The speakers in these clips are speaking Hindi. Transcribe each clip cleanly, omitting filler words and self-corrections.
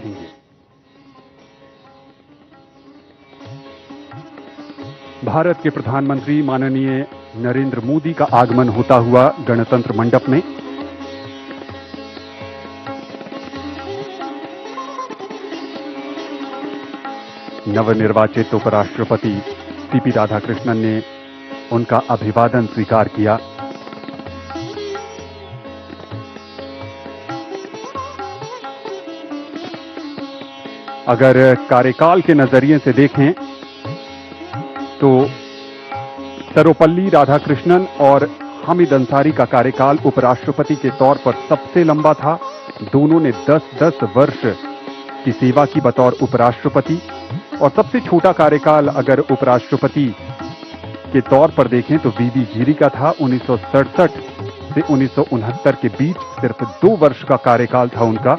रखेंगे। भारत के प्रधानमंत्री माननीय नरेंद्र मोदी का आगमन होता हुआ गणतंत्र मंडप में। नवनिर्वाचित उपराष्ट्रपति सीपी राधाकृष्णन ने उनका अभिवादन स्वीकार किया। अगर कार्यकाल के नजरिए से देखें तो सर्वपल्ली राधाकृष्णन और हामिद अंसारी का कार्यकाल उपराष्ट्रपति के तौर पर सबसे लंबा था। दोनों ने 10-10 वर्ष की सेवा की बतौर उपराष्ट्रपति। और सबसे छोटा कार्यकाल अगर उपराष्ट्रपति के तौर पर देखें तो वीवी गिरी का था। 1967 से 1969 के बीच सिर्फ 2 वर्ष का कार्यकाल था उनका।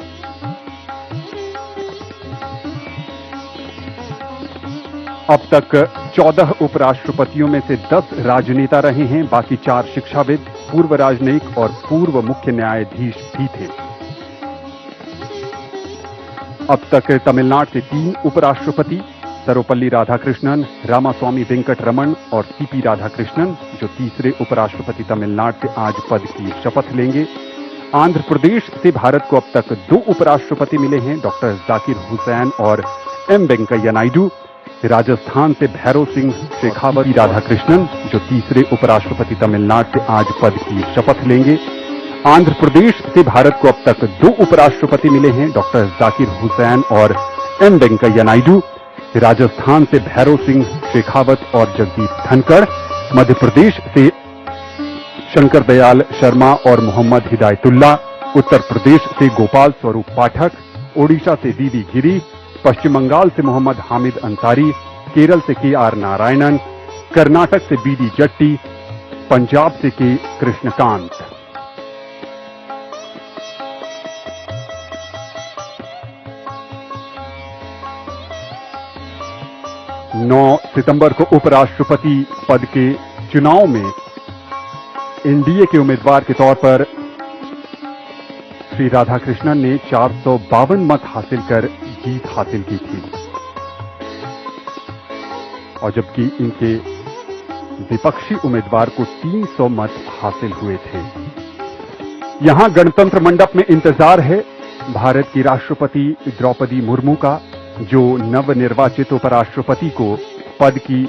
अब तक 14 उपराष्ट्रपतियों में से 10 राजनेता रहे हैं, बाकी 4 शिक्षाविद, पूर्व राजनयिक और पूर्व मुख्य न्यायाधीश भी थे। अब तक तमिलनाडु से 3 उपराष्ट्रपति, सर्वपल्ली राधाकृष्णन, रामास्वामी वेंकटरमण और सीपी राधाकृष्णन, जो तीसरे उपराष्ट्रपति तमिलनाडु से आज पद की शपथ लेंगे। आंध्र प्रदेश से भारत को अब तक 2 उपराष्ट्रपति मिले हैं, डॉक्टर जाकिर हुसैन और एम वेंकैया नायडू। राजस्थान से भैरव सिंह शेखावत राधाकृष्णन, जो तीसरे उपराष्ट्रपति तमिलनाडु से आज पद की शपथ लेंगे। आंध्र प्रदेश से भारत को अब तक 2 उपराष्ट्रपति मिले हैं, डॉक्टर जाकिर हुसैन और एम वेंकैया नायडू। राजस्थान से भैरव सिंह शेखावत और जगदीप धनखड़। मध्य प्रदेश से शंकर दयाल शर्मा और मोहम्मद हिदायतुल्ला। उत्तर प्रदेश से गोपाल स्वरूप पाठक। ओडिशा से वीवी गिरी। पश्चिम बंगाल से मोहम्मद हामिद अंसारी। केरल से के.आर. नारायणन। कर्नाटक से बी.डी. जट्टी। पंजाब से के. कृष्णकांत। नौ सितंबर को उपराष्ट्रपति पद के चुनाव में एनडीए के उम्मीदवार के तौर पर श्री राधाकृष्णन ने 452 मत हासिल कर जीत हासिल की थी, और जबकि इनके विपक्षी उम्मीदवार को 300 मत हासिल हुए थे। यहां गणतंत्र मंडप में इंतजार है भारत की राष्ट्रपति द्रौपदी मुर्मू का, जो नवनिर्वाचित उपराष्ट्रपति को पद की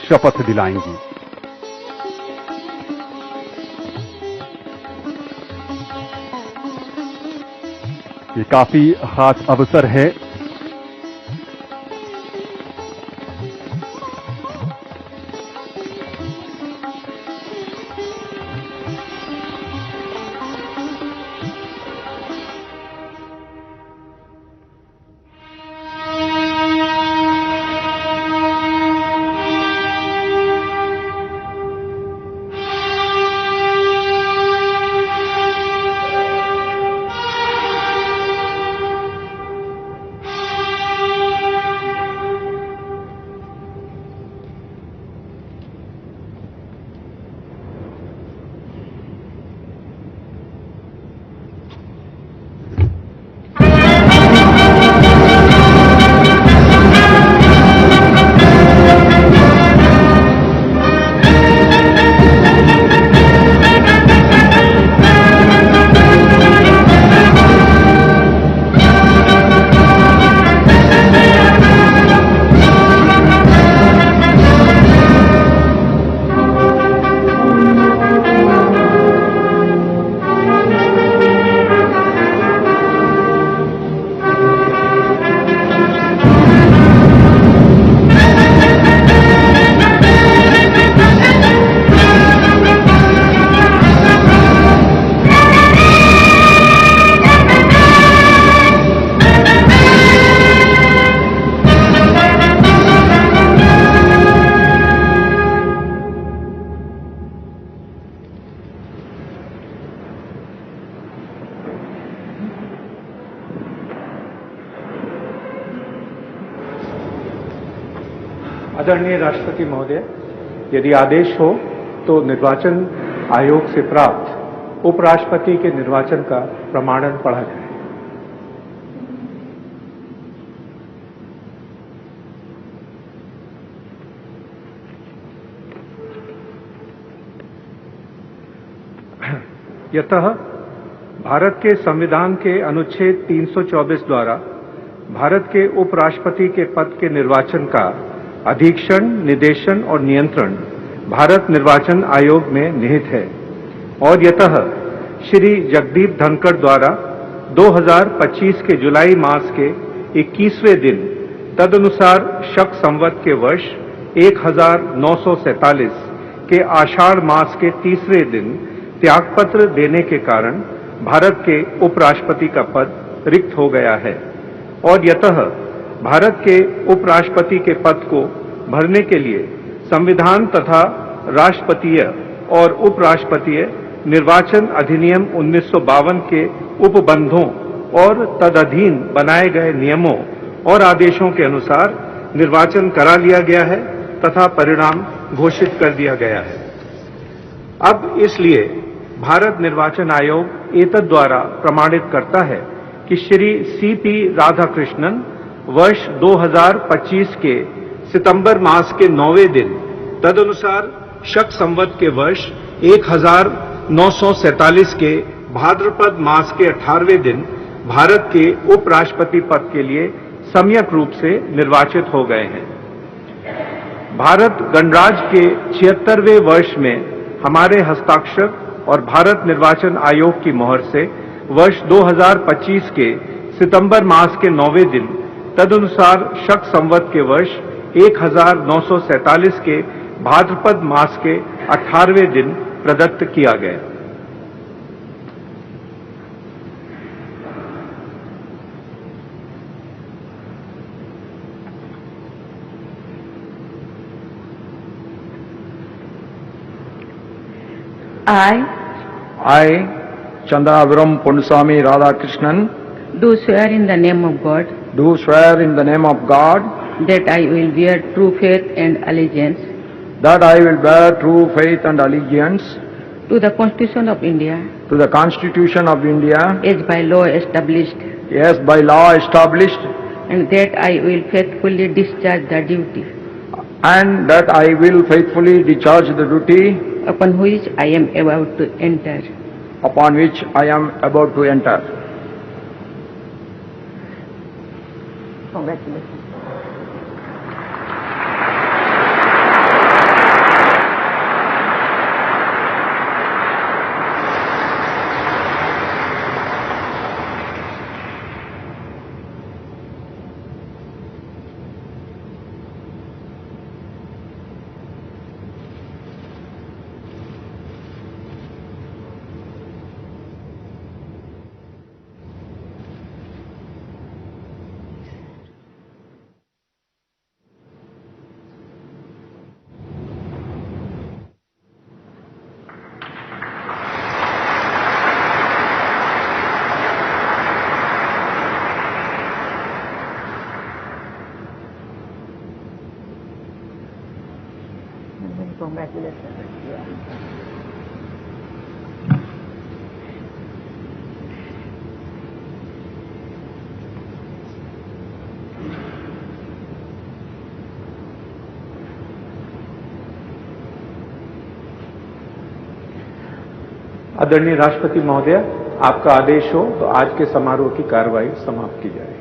शपथ दिलाएंगी। ये काफी खास अवसर है। आदरणीय राष्ट्रपति महोदय, यदि आदेश हो तो निर्वाचन आयोग से प्राप्त उपराष्ट्रपति के निर्वाचन का प्रमाणन पढ़ा जाए। यतः भारत के संविधान के अनुच्छेद 324 द्वारा भारत के उपराष्ट्रपति के पद के निर्वाचन का अधीक्षण, निर्देशन और नियंत्रण भारत निर्वाचन आयोग में निहित है और यतः श्री जगदीप धनखड़ द्वारा 2025 के जुलाई मास के 21वें दिन तदनुसार शक संवत के वर्ष 1947 के आषाढ़ मास के तीसरे दिन त्यागपत्र देने के कारण भारत के उपराष्ट्रपति का पद रिक्त हो गया है और यतः भारत के उपराष्ट्रपति के पद को भरने के लिए संविधान तथा राष्ट्रपतीय और उपराष्ट्रपतीय निर्वाचन अधिनियम 1952 के उपबंधों और तदधीन बनाए गए नियमों और आदेशों के अनुसार निर्वाचन करा लिया गया है तथा परिणाम घोषित कर दिया गया है। अब इसलिए भारत निर्वाचन आयोग एतद द्वारा प्रमाणित करता है कि श्री सीपी राधाकृष्णन वर्ष 2025 के सितंबर मास के 9वें दिन तदनुसार शक संवत के वर्ष 1947 के भाद्रपद मास के 18वें दिन भारत के उपराष्ट्रपति पद के लिए सम्यक रूप से निर्वाचित हो गए हैं। भारत गणराज्य के 76वें वर्ष में हमारे हस्ताक्षर और भारत निर्वाचन आयोग की मोहर से वर्ष 2025 के सितंबर मास के 9वें दिन तदनुसार शक संवत के वर्ष 1947 के भाद्रपद मास के 18वें दिन प्रदत्त किया गया। I, Chandavaram Ponnuswamy Radhakrishnan, do swear in the name of God do swear in the name of God that I will bear true faith and allegiance that I will bear true faith and allegiance to the Constitution of India to the Constitution of India as by law established, as by law established, and that I will faithfully discharge the duty and that I will faithfully discharge the duty upon which I am about to enter. upon which I am about to enter. Congratulations. आदरणीय राष्ट्रपति महोदय, आपका आदेश हो तो आज के समारोह की कार्रवाई समाप्त की जाए।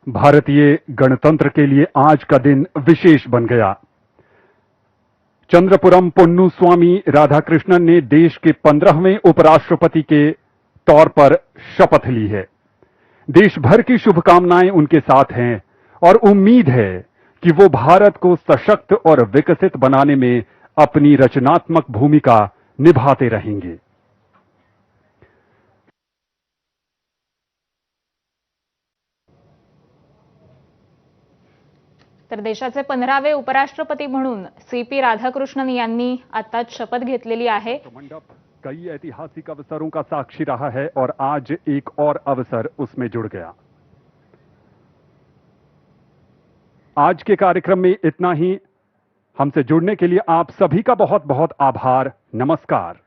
भारतीय गणतंत्र के लिए आज का दिन विशेष बन गया। चंद्रपुरम पोन्नु स्वामी राधाकृष्णन ने देश के 15वें उपराष्ट्रपति के तौर पर शपथ ली है। देश भर की शुभकामनाएं उनके साथ हैं और उम्मीद है कि वो भारत को सशक्त और विकसित बनाने में अपनी रचनात्मक भूमिका निभाते रहेंगे। तर देशाचे 15वे उपराष्ट्रपती म्हणून सीपी राधाकृष्णन यांनी आताच शपथ घेतलेली आहे। मंडप कई ऐतिहासिक अवसरों का साक्षी रहा है और आज एक और अवसर उसमें जुड़ गया। आज के कार्यक्रम में इतना ही। हमसे जुड़ने के लिए आप सभी का बहुत बहुत आभार। नमस्कार।